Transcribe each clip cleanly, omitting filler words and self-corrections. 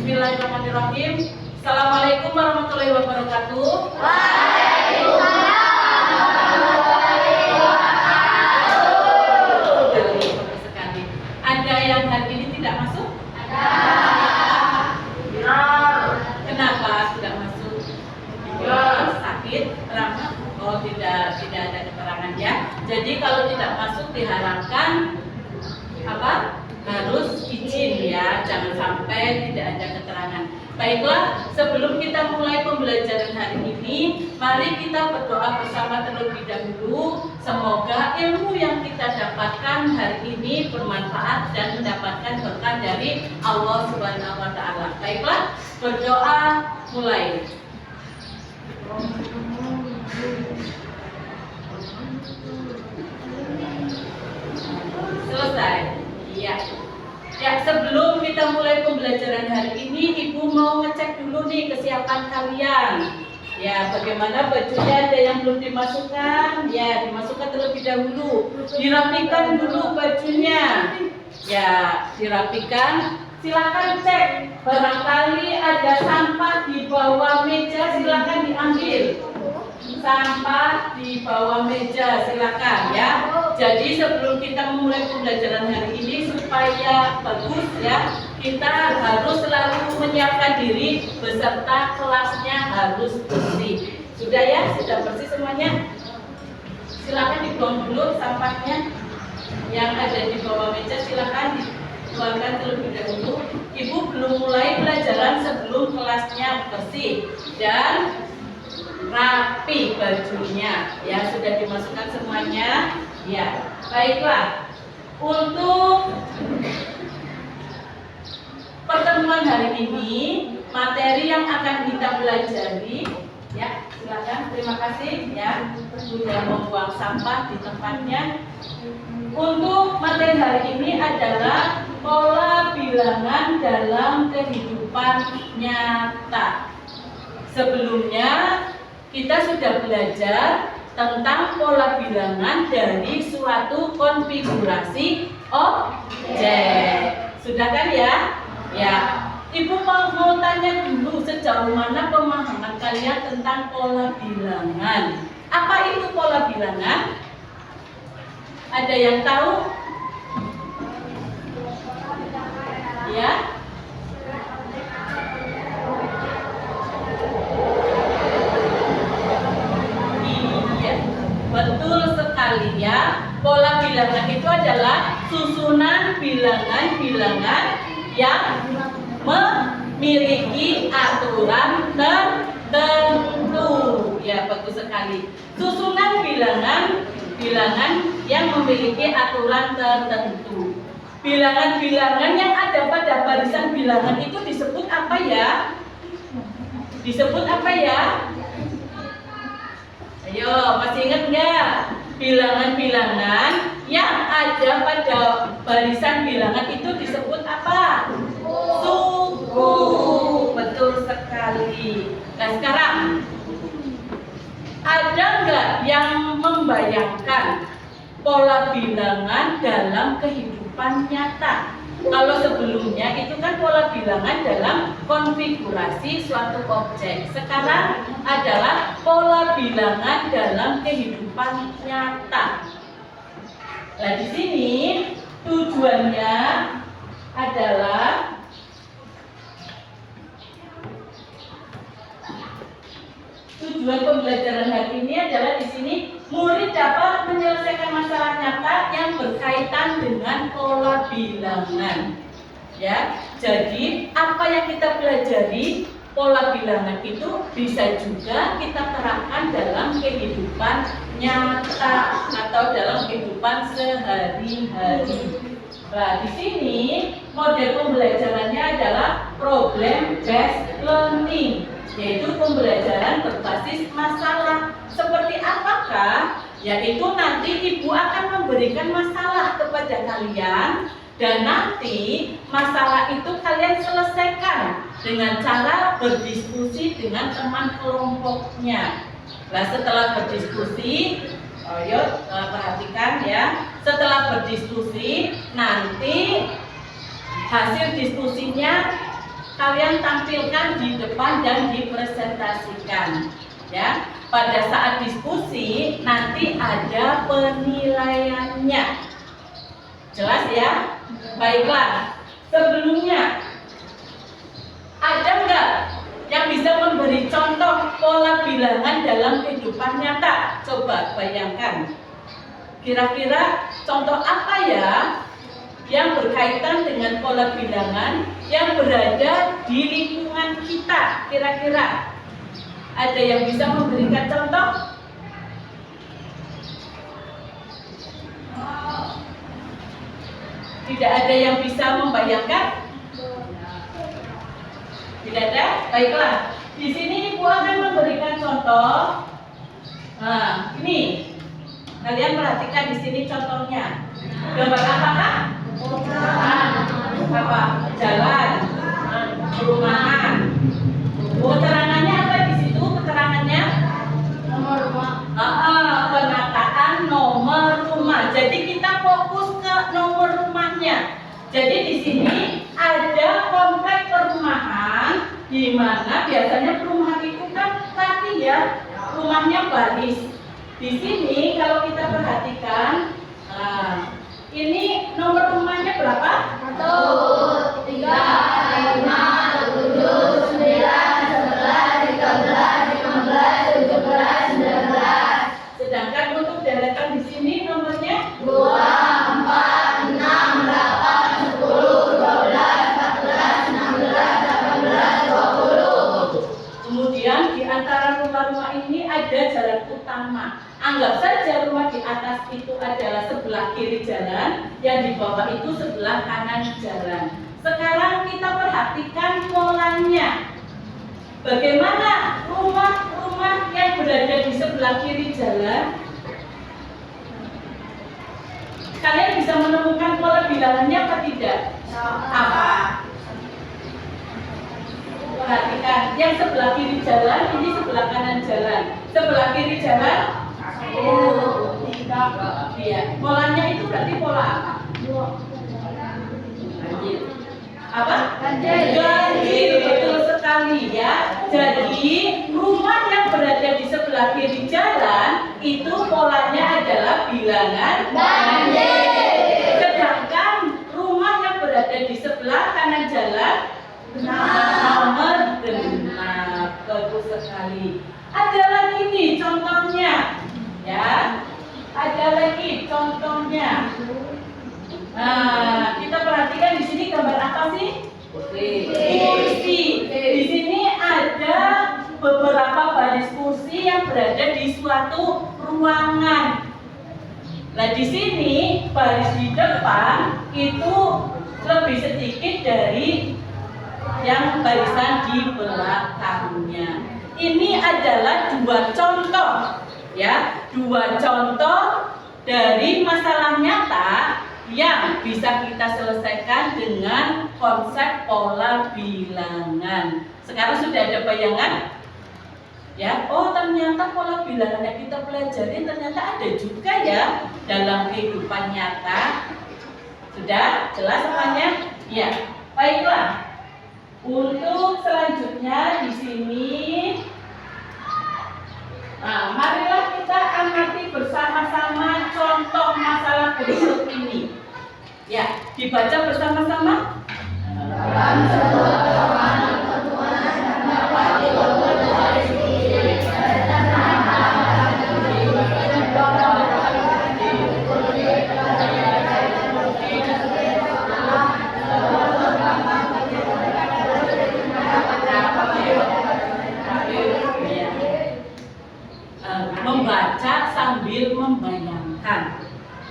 Bismillahirrahmanirrahim. Assalamualaikum warahmatullahi wabarakatuh. Sekali. Ada yang hari ini tidak masuk? Ada. Kenapa tidak masuk? Sakit, ramah? Oh, tidak ada keterangan ya. Jadi kalau tidak masuk diharapkan apa? Harus izin ya, jangan sampai tidak ada keterangan. Baiklah, sebelum kita mulai pembelajaran hari ini, mari kita berdoa bersama terlebih dahulu. Semoga ilmu yang kita dapatkan hari ini bermanfaat dan mendapatkan berkah dari Allah Subhanahu wa Ta'ala. Baiklah, berdoa mulai. Selesai. Iya. Ya, sebelum kita mulai pembelajaran hari ini, Ibu mau ngecek dulu nih kesiapan kalian. Ya, bagaimana bajunya, ada yang belum dimasukkan? Ya, dimasukkan terlebih dahulu. Dirapikan dulu bajunya. Ya, dirapikan. Silakan cek. Barangkali ada sampah di bawah meja, silakan diambil. Sampah di bawah meja, silakan ya. Jadi sebelum kita memulai pembelajaran hari ini supaya bagus ya, kita harus selalu menyiapkan diri beserta kelasnya harus bersih. Sudah ya? Sudah bersih semuanya? Silakan dibuang dulu sampahnya yang ada di bawah meja, silakan dikeluarkan terlebih dahulu. Ibu belum mulai pelajaran sebelum kelasnya bersih dan rapi bajunya ya. Sudah dimasukkan semuanya ya. Baiklah, untuk pertemuan hari ini materi yang akan kita pelajari ya, silakan. Terima kasih ya sudah membuang sampah di tempatnya. Untuk materi hari ini adalah pola bilangan dalam kehidupan nyata. Sebelumnya kita sudah belajar tentang pola bilangan dari suatu konfigurasi objek. Sudah kan ya? Ya. Ibu mau tanya dulu sejauh mana pemahaman kalian tentang pola bilangan. Apa itu pola bilangan? Ada yang tahu? Ya? Betul sekali ya. Pola bilangan itu adalah susunan bilangan-bilangan yang memiliki aturan tertentu. Ya, bagus sekali. Susunan bilangan-bilangan yang memiliki aturan tertentu. Bilangan-bilangan yang ada pada barisan bilangan itu disebut apa ya? Disebut apa ya? Ayo, masih ingat nggak? Bilangan-bilangan yang ada pada barisan bilangan itu disebut apa? Suku. Betul sekali. Nah sekarang, ada nggak yang membayangkan pola bilangan dalam kehidupan nyata? Kalau sebelumnya itu kan pola bilangan dalam konfigurasi suatu objek. Sekarang adalah pola bilangan dalam kehidupan nyata. Nah, di sini tujuannya adalah tujuan pembelajaran hari ini adalah di sini murid dapat menyelesaikan masalah nyata yang berkaitan dengan pola bilangan. Ya, jadi apa yang kita pelajari pola bilangan itu bisa juga kita terapkan dalam kehidupan nyata atau dalam kehidupan sehari-hari. Nah, di sini model pembelajarannya adalah problem based learning, yaitu pembelajaran berbasis masalah. Seperti apakah? Yaitu nanti ibu akan memberikan masalah kepada kalian dan nanti masalah itu kalian selesaikan dengan cara berdiskusi dengan teman kelompoknya. Nah, setelah berdiskusi, ayo perhatikan ya. Setelah berdiskusi, nanti hasil diskusinya kalian tampilkan di depan dan dipresentasikan. Ya, pada saat diskusi nanti ada penilaiannya. Jelas ya? Baiklah. Sebelumnya ada nggak yang bisa memberi contoh pola bilangan dalam kehidupan nyata? Coba bayangkan. Kira-kira contoh apa ya yang berkaitan dengan pola bilangan yang berada di lingkungan kita? Kira-kira ada yang bisa memberikan contoh? Tidak ada yang bisa membayangkan? Tidak ada? Baiklah. Di sini Ibu akan memberikan contoh. Nah, ini. Kalian perhatikan di sini contohnya. Gambar apakah? Apa? Jalan, perumahan. Keterangannya apa di situ? Keterangannya? Nomor rumah. Penataan nomor rumah. Jadi kita fokus ke nomor rumahnya. Jadi di sini ada komplek perumahan di mana biasanya perumahan itu kan tadi ya rumahnya baris. Di sini kalau kita perhatikan, ini nomor rumahnya berapa? 1, 3, 5, 7, 9, 11, 13, 15, 17, 19. Sedangkan untuk deretan di sini nomornya 2, 4, 6, 8, 10, 12, 14, 16, 18, 20. Kemudian di antara rumah-rumah ini ada jalan utama. Anggap saja rumah di atas itu adalah sebelah kiri jalan, yang di bawah itu sebelah kanan jalan. Sekarang kita perhatikan polanya. Bagaimana rumah-rumah yang berada di sebelah kiri jalan? Kalian bisa menemukan pola bilangannya apa tidak? Apa? Perhatikan, yang sebelah kiri jalan, ini sebelah kanan jalan. Sebelah kiri jalan, iya. Polanya itu berarti pola apa? Ganjil. Apa? Ganjil, betul sekali ya. Jadi rumah yang berada di sebelah kiri jalan itu polanya adalah bilangan ganjil. Sedangkan rumah yang berada di sebelah kanan jalan nomor genap. Bagus sekali. Ada lagi nih contohnya. Ya, ada lagi contohnya. Nah, kita perhatikan di sini gambar apa sih? Kursi. Di sini ada beberapa baris kursi yang berada di suatu ruangan. Nah, di sini baris di depan itu lebih sedikit dari yang barisan di belakangnya. Ini adalah dua contoh. Ya, dua contoh dari masalah nyata yang bisa kita selesaikan dengan konsep pola bilangan. Sekarang sudah ada bayangan? Ya, oh ternyata pola bilangan yang kita pelajari ternyata ada juga ya dalam kehidupan nyata. Sudah jelas semuanya? Ya, baiklah. Untuk selanjutnya di sini. Nah, marilah kita amati bersama-sama contoh masalah berikut ini. Ya, dibaca bersama-sama. Dalam sebuah pertemuan dapat dilakukan dari segi membaca sambil membayangkan.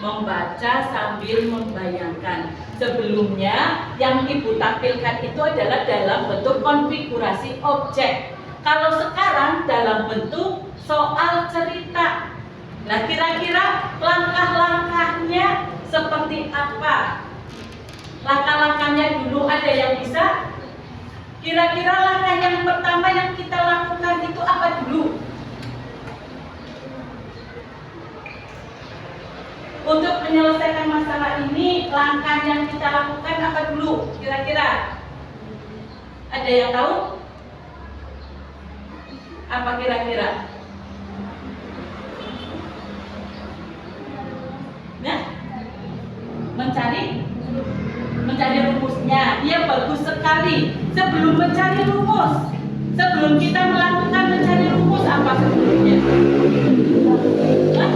Membaca sambil membayangkan. Sebelumnya yang Ibu tampilkan itu adalah dalam bentuk konfigurasi objek. Kalau sekarang dalam bentuk soal cerita. Nah, kira-kira langkah-langkahnya seperti apa? Langkah-langkahnya dulu ada yang bisa? Kira-kira langkah yang pertama yang kita lakukan itu apa dulu? Untuk menyelesaikan masalah masalah ini langkah yang kita lakukan apa dulu kira-kira? Ada yang tahu? Apa kira-kira? Nah, mencari rumusnya. Dia bagus sekali. Sebelum mencari rumus, sebelum kita melakukan mencari rumus, apa sebelumnya? Hah?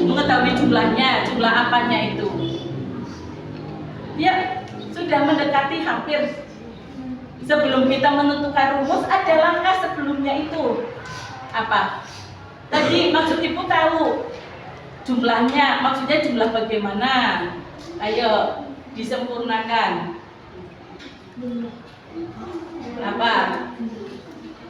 Mengetahui jumlahnya, jumlah apanya itu. Dia sudah mendekati hampir. Sebelum kita menentukan rumus, ada langkah sebelumnya itu. Apa? Tadi maksud ibu tahu jumlahnya, maksudnya jumlah bagaimana? Ayo disempurnakan. Apa?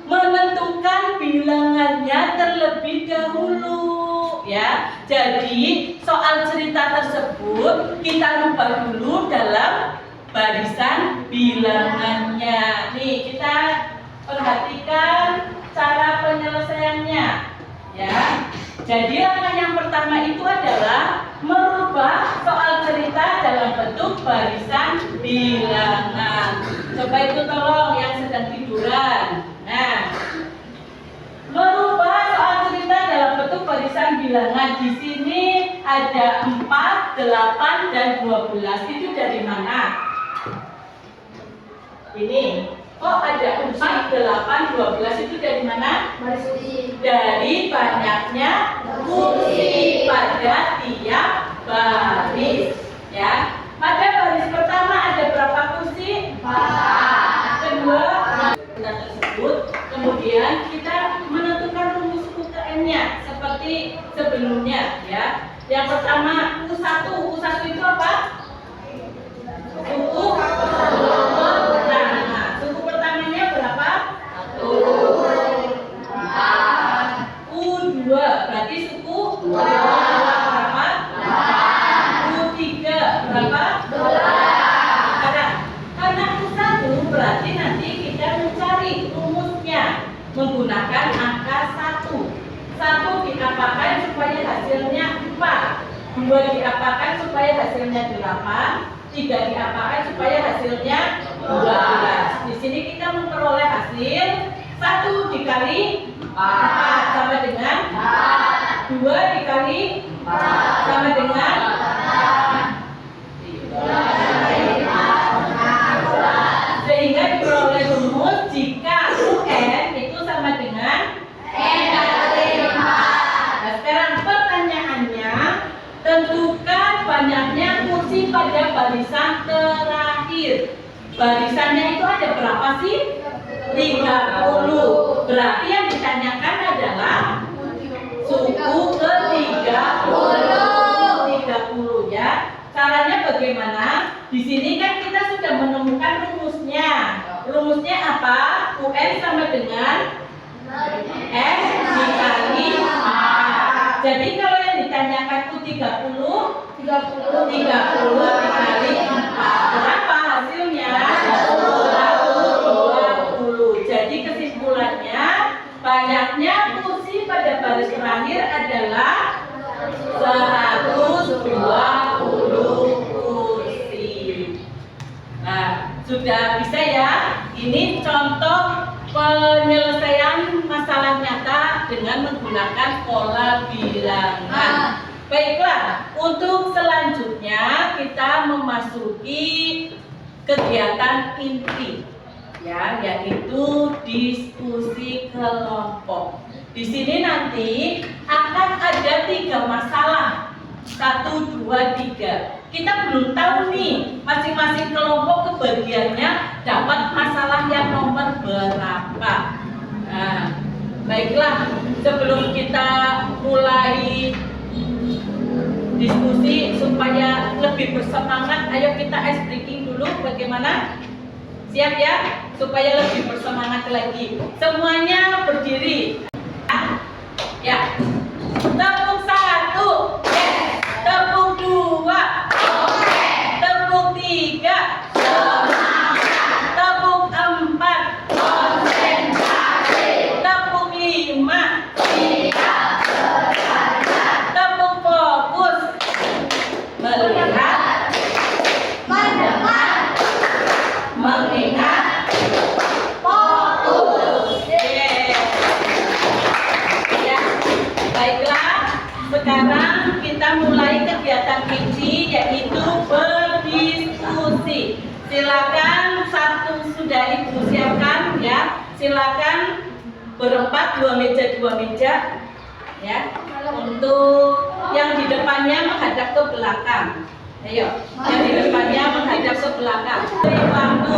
Menentukan bilangannya terlebih dahulu, ya. Jadi soal cerita tersebut kita rubah dulu dalam barisan bilangannya. Nih kita perhatikan cara penyelesaiannya, ya. Jadi langkah yang pertama itu adalah merubah soal cerita dalam bentuk barisan bilangan. Coba itu tolong yang sedang tiduran. Nah, merubah soal cerita dalam bentuk barisan bilangan. Di sini ada 4, 8, dan 12. Itu dari mana? Ini. Oh, ada 4, 8, 12. Itu dari mana? Dari banyaknya kursi pada tiap baris, ya. Pada baris pertama ada berapa kursi? 4. Kedua, tersebut. Kemudian kita menentukan rumus UTM-nya seperti sebelumnya, ya. Yang pertama U1. U1 itu apa? Suku pertama. Suku pertamanya berapa? 1. U2 berarti suku berapa? 8. U3 berapa? 12. Karena U1 berarti nanti kita mencari rumusnya menggunakan angka 1. 1 diapakan supaya hasilnya 4. 2 diapakan supaya hasilnya 8. 3 diapakan supaya hasilnya 12. Di sini kita memperoleh hasil 1 dikali 4 sama dengan 2 dikali 4 sama dengan 3. Sehingga diperoleh rumus jika UN itu sama dengan Nah, sekarang pertanyaannya, tentukan banyaknya kursi pada barisan terakhir. Barisannya itu ada berapa sih? 30. Berarti yang ditanyakan adalah suku ke-30 ya. Caranya bagaimana? Di sini kan kita sudah menemukan rumusnya. Rumusnya apa? UN sama dengan S dikali 4. Jadi kalau yang ditanyakan U30 dikali 4. Berapa hasilnya? 120. Jadi kesimpulannya, banyaknya kursi pada baris terakhir adalah 120 kursi. Nah, sudah bisa ya? Ini contoh penyelesaian masalah nyata dengan menggunakan pola bilangan. Baiklah, untuk selanjutnya kita memasuki kegiatan inti, ya, yaitu diskusi kelompok. Di sini nanti akan ada 3 masalah, 1, 2, 3. Kita belum tahu nih masing-masing kelompok kebagiannya dapat masalah yang nomor berapa. Nah, baiklah, sebelum kita mulai diskusi supaya lebih bersemangat, ayo kita ice breaking dulu. Bagaimana? Siap ya? Supaya lebih bersemangat lagi. Semuanya berdiri. Ya. Tepuk 1. Yes. Tepuk 2. Tepuk 3. Tepuk 4. Tepuk 5. Tepuk fokus. Melihat. silakan satu sudah ibu siapkan ya. Silakan berempat, 2 meja ya. Untuk yang di depannya menghadap ke belakang. Ayo, yang di depannya menghadap ke belakang. Waktu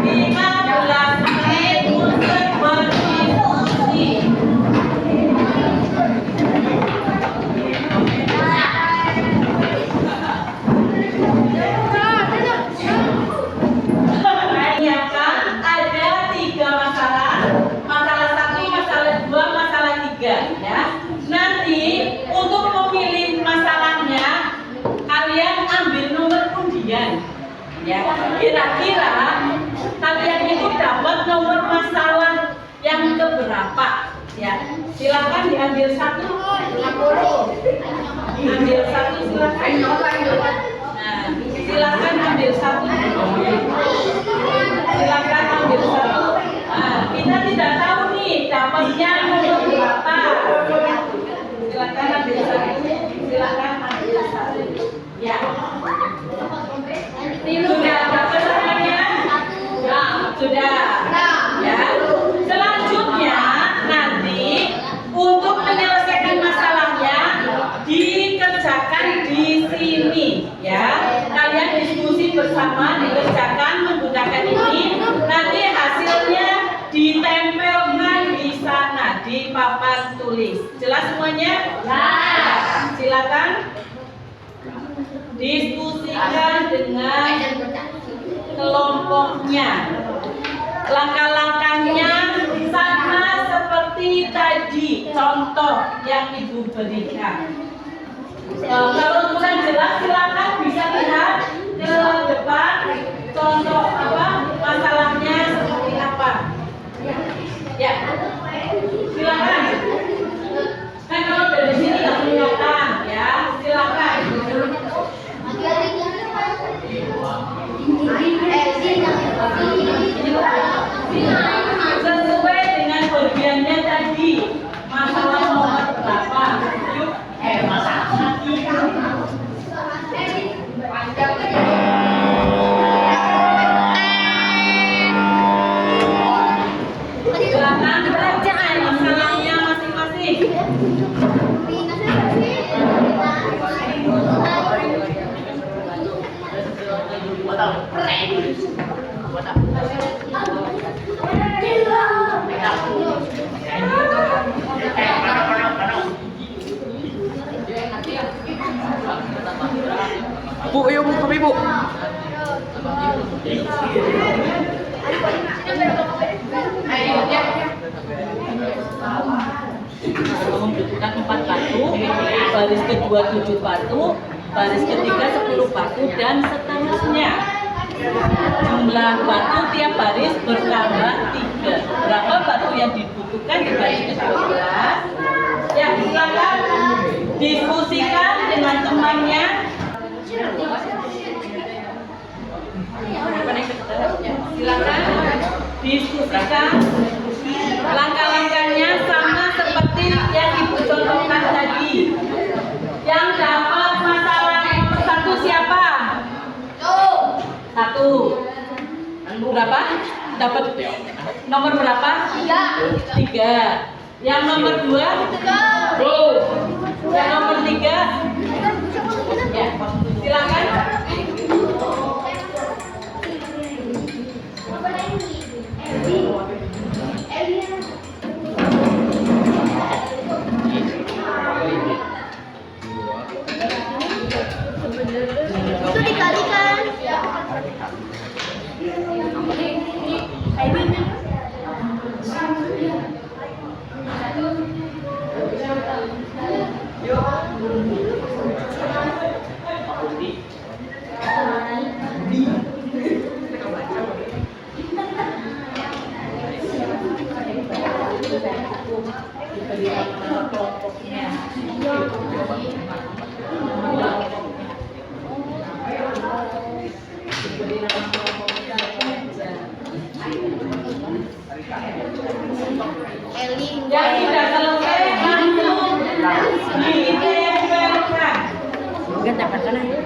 15 menit untuk berdiskusi. Ada 3 masalah. Masalah 1, masalah 2, masalah 3 ya. Nanti untuk memilih masalahnya kalian ambil nomor undian ya. Kira-kira kalian itu dapat nomor masalah yang keberapa ya. Silakan diambil satu. Ambil satu silakan. Nah, silakan ambil satu. Silakan ambil satu. Nah, kita tidak tahu nih dapatnya nomor berapa. Silakan ambil satu. Silakan ambil satu. Ya. Sudah dapat semuanya? Ya, sudah. Ya. Selanjutnya nanti untuk menyelesaikan masalahnya dikerjakan di sini ya. Kalian diskusi bersama, dikerjakan menggunakan ini. Nanti hasilnya ditempelkan di sana di papan tulis. Jelas semuanya? Ya. Silakan diskusikan dengan kelompoknya. Langkah-langkahnya sama seperti tadi contoh yang ibu berikan. Kalau kurang jelas silakan bisa lihat ke depan contoh apa masalahnya seperti apa. Ya, silakan. Kan kalau dari sini nggak kelihatan ya, silakan. Sesuai dengan bagiannya tadi, masalah nomor berapa? Yuk, masalah. Silakan bacaan masalahnya masing-masing. Bu, ayo bu, kami bu. Membutuhkan 4 batu, baris kedua 7 batu, baris ketiga 10 batu dan seterusnya. Jumlah batu tiap baris bertambah 3. Berapa batu yang dibutuhkan di baris ke-12? Ya, silakan diskusikan dengan temannya. Silakan diskusikan. Langkah-langkahnya sama seperti yang ibu contohkan tadi. Yang dapat masalah nomor 1 siapa? 1. Berapa? Dapat nomor berapa? 3. Yang nomor 2? Yang nomor 3? Ya, silakan. Itu dikalikan. Yang sudah selesai langsung ditempelkan. Kita dapatkan aja.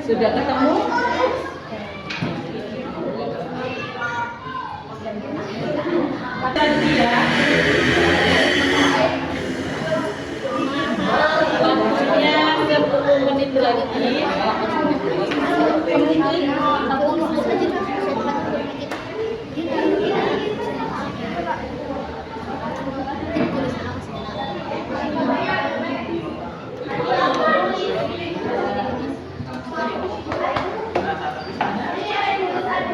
Sudah ketemu? Tadi ya. Waktunya 10 menit lagi.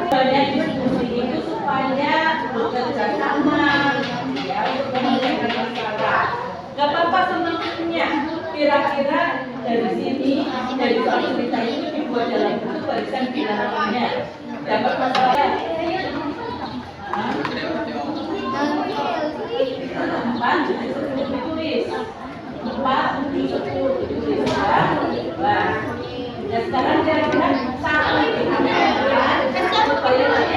Banyak diskusi itu supaya bekerja sama, ya, untuk menyelesaikan masalah. Gak apa-apa sebenarnya. Kira-kira dari sini, dari suatu cerita itu dibuat dalam bentuk barisan bilangannya. Dapat masalah? Empat, ditulis. 4, 10 ditulis ya. Nah, dan sekarang kira-kira satu supaya nanti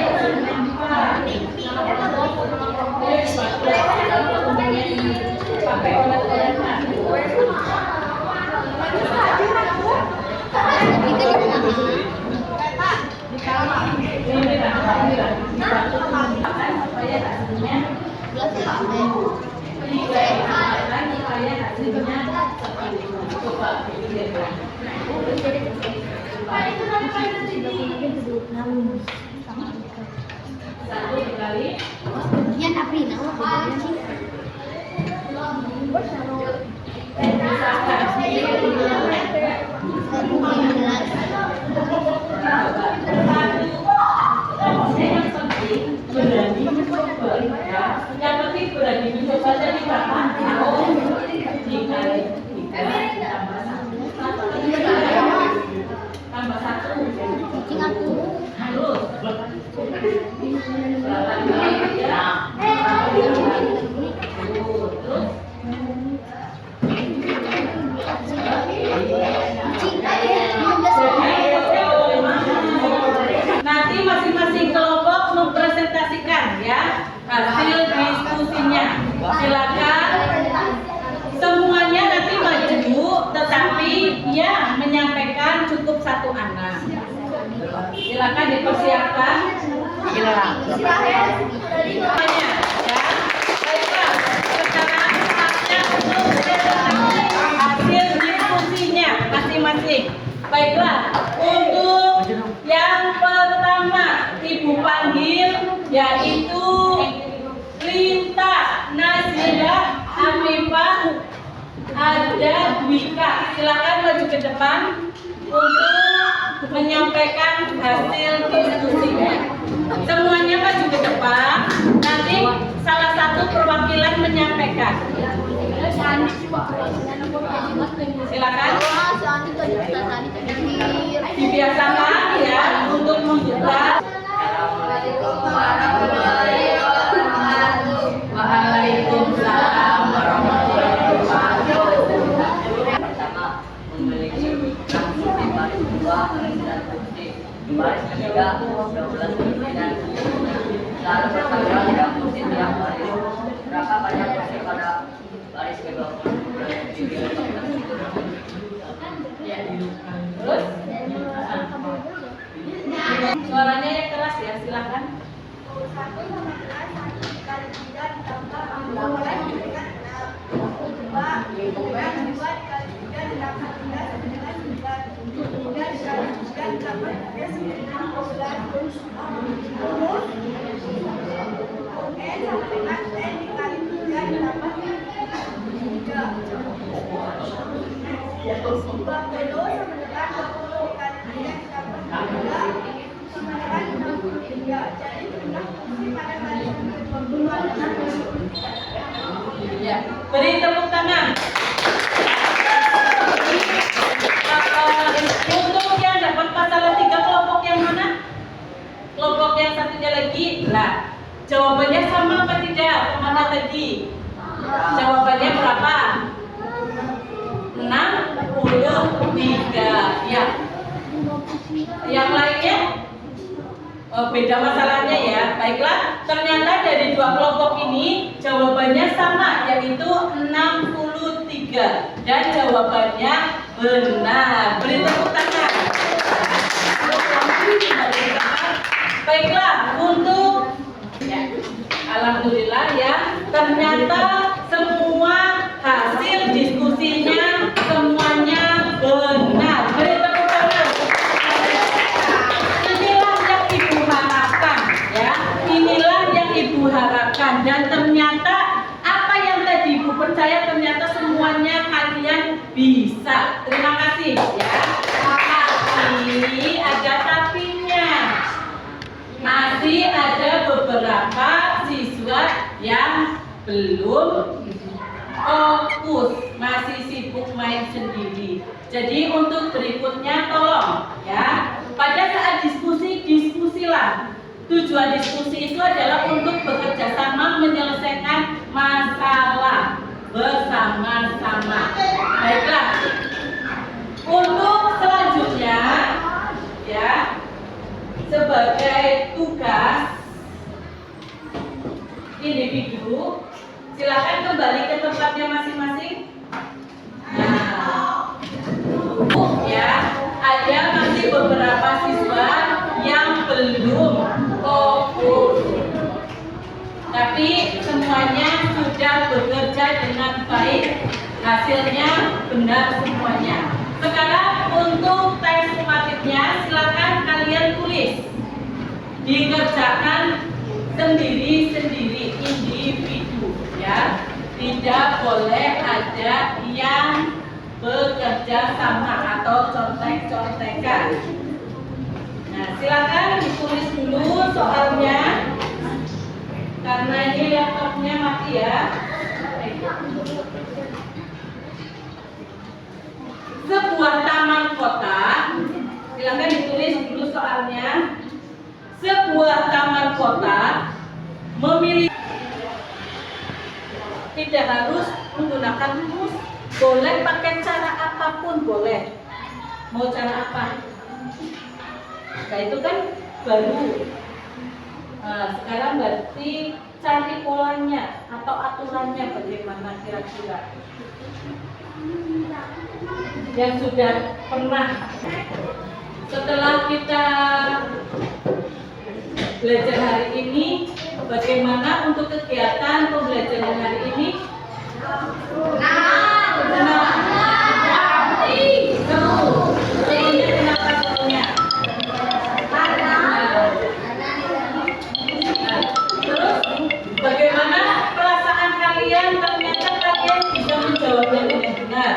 pakai olah-olahan. Supaya hasilnya satu dikali Yan Aprina, berani mencoba, ya. Yang penting berani mencoba jadi berapa? Dikali 3 tambah 1 harus. Nanti masing-masing kelompok mempresentasikan ya hasil diskusinya. Silakan semuanya nanti maju, tetapi ya menyampaikan cukup 1 anak. Silakan dipersiapkan. Semuanya ya. Baiklah, sekarang saatnya untuk presentasi hasil diskusinya masing-masing. Baiklah, untuk yang pertama Ibu panggil yaitu Linta Nazila Amifah ada Dwika. Silakan maju ke depan untuk menyampaikan hasil diskusinya. Semuanya maju ke depan. Nanti salah satu perwakilan menyampaikan. Silakan. Dibiasakan ya untuk membuka. Waalaikumsalam warahmatullahi wabarakatuh. Pertama memiliki transaksi baris 2 dan fungsi baris ketiga 12 dan lalu pertanyaan yang fungsi tiap baris berapa banyak fungsi pada baris kedua. Terus suaranya yang keras ya, silakan. Ya, beri tepuk tangan. Untuk yang dapat pasangan 3 kelompok yang mana? Kelompok yang satunya lagi. Nah, jawabannya sama apa tidak? Kemana tadi? Jawabannya berapa? 63. Ya. Yang lainnya? Beda masalahnya ya. Baiklah, ternyata dari 2 kelompok ini jawabannya sama, yaitu 63 dan jawabannya Benar, beri tepuk tangan. Baiklah, untuk ya, alhamdulillah ya, ternyata semua hasil diskusinya semuanya benar. Beri tepuk tangan. Inilah yang Ibu harapkan ya, inilah yang Ibu harapkan, dan ternyata apa yang tadi Ibu percaya ternyata semuanya kalian bisa. Terima kasih ya. Tapi ada tapinya. Masih ada beberapa siswa yang belum fokus, masih sibuk main sendiri. Jadi untuk berikutnya tolong ya, pada saat diskusi, diskusilah. Tujuan diskusi itu adalah untuk bekerja sama menyelesaikan masalah bersama-sama. Baiklah. Untuk selanjutnya ya, sebagai tugas individu, silakan kembali ke tempatnya masing-masing. Nah, ya, ada masih beberapa siswa yang belum fokus, tapi semuanya sudah bekerja dengan baik, hasilnya benar semuanya. Sekarang untuk tes sumatifnya silakan kalian tulis, dikerjakan sendiri-sendiri, individu ya, tidak boleh ada yang bekerja sama atau contek-contekan. Nah, silakan ditulis dulu soalnya, karena ini laptopnya mati ya. Sebuah taman kota, silakan ditulis dulu soalnya. Sebuah taman kota memiliki, tidak harus menggunakan rumus, boleh pakai cara apapun boleh. Mau cara apa? Nah itu kan baru. Sekarang berarti cari polanya atau aturannya bagaimana kira-kira. Yang sudah pernah, setelah kita belajar hari ini, bagaimana untuk kegiatan pembelajaran hari ini? Terus bagaimana perasaan kalian? Ternyata kalian bisa menjawabnya dengan benar.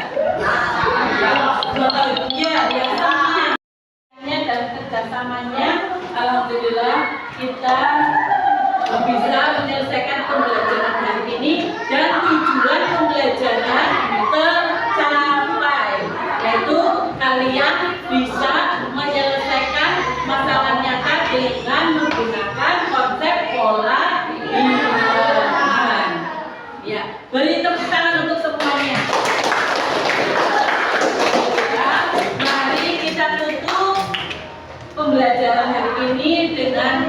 Bahagia ya, sama dan kerjasamanya, alhamdulillah kita bisa menyelesaikan pembelajaran hari ini dan tujuan pembelajaran tercapai, yaitu kalian bisa menyelesaikan masalah nyata dengan menggunakan konsep pola bilangan. Ya, beri tepuk tangan untuk semuanya. Mari kita tutup pembelajaran hari ini dengan